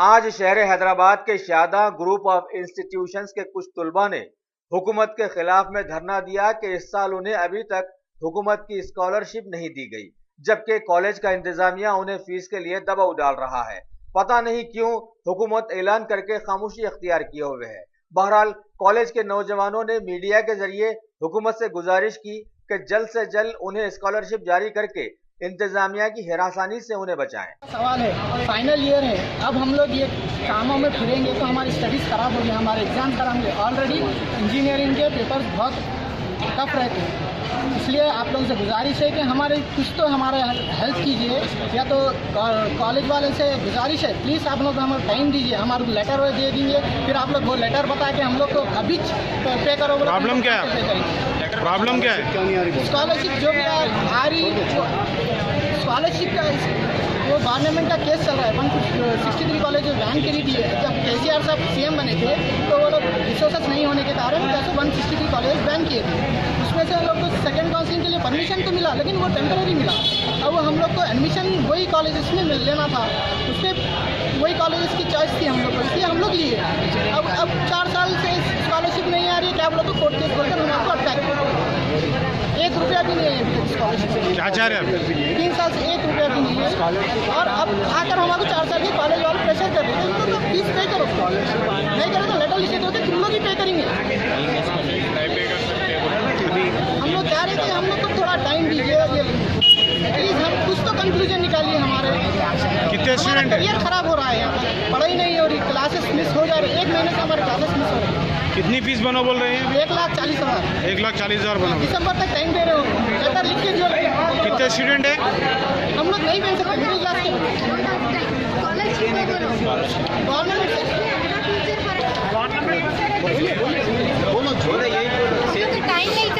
आज शहर हैदराबाद के शादा ग्रुप ऑफ इंस्टीट्यूशंस के कुछ तलबा ने हुकूमत के खिलाफ में धरना दिया कि इस साल उन्हें अभी तक हुकूमत की स्कॉलरशिप नहीं दी गई, जबकि कॉलेज का इंतजामिया उन्हें फीस के लिए दबाव डाल रहा है। पता नहीं क्यों हुकूमत ऐलान करके खामोशी अख्तियार किए हुए है। बहरहाल कॉलेज के नौजवानों ने मीडिया के जरिए हुकूमत से गुजारिश की कि जल्द से जल्द उन्हें स्कॉलरशिप जारी करके इंतजामिया की हिरासानी से उन्हें बचाएं। सवाल है, फाइनल ईयर है, अब हम लोग ये कामों में फिरेंगे तो हमारी स्टडीज़ खराब होगी, हमारे एग्जाम खराब होंगे। ऑलरेडी इंजीनियरिंग के पेपर्स बहुत टफ रहते हैं, इसलिए आप लोगों से गुजारिश है कि हमारे कुछ तो हमारे हेल्प कीजिए, या तो कॉलेज वाले से गुजारिश है प्लीज़ आप लोग हमें टाइम दीजिए, हमारे लेटर दे देंगे, फिर आप लोग वो लेटर बता के हम लोग को अभी पे करो। प्रॉब्लम क्या है? प्रॉब्लम क्या है? स्कॉलरशिप जो भी आ रही, स्कॉलरशिप का वो गवर्नमेंट का केस चल रहा है। 163 कॉलेज बैन करी थी जब केसीआर साहब सीएम बने थे, तो वो लोग रिसोर्सेस नहीं होने के कारण 163 कॉलेज बैन किए थे। उसमें से हम लोग को सेकेंड काउंसलिंग के लिए परमिशन तो मिला, लेकिन वो टेम्पररी मिला। अब हम लोग को एडमिशन वही कॉलेजेस में लेना था, उसमें वही कॉलेजेस की चॉइस थी हम लोग को, इसलिए हम लोग लिए। अब 4 साल से स्कॉलरशिप नहीं आ रही है, क्या आप लोग को कोर्ट केस बोलकर हम आपको अटैक, 1 रुपया भी नहीं है स्कॉलरशिप। क्या चाह रहे हैं? 3 साल से 1 रुपया भी नहीं है, और अब आकर हमारे 4 साल के कॉलेज वाले प्रेशर कर रहे हैं तो फीस पे करो, नहीं करो तो लेटर लिखे होते तुम लोग ही पे करेंगे। हम लोग कह रहे थे हम लोग को थोड़ा टाइम दीजिए, प्लीज़ हम कुछ तो कंक्लूजन निकालिए। हमारे कितने स्टूडेंट करियर खराब हो रहा है, यहाँ पर पढ़ाई नहीं हो रही, क्लासेस मिस हो जा रही है, 1 महीने से हमारे क्लासेस मिस हो रही है। कितनी फीस बनो बोल रहे हैं? 1,40,000। 1,40,000 बनो। दिसंबर तक टाइम दे रहे हो, लेटर लिख के जो। कितने स्टूडेंट है? हम लोग नहीं बन सकते, मिडिल क्लास के। टाइम नहीं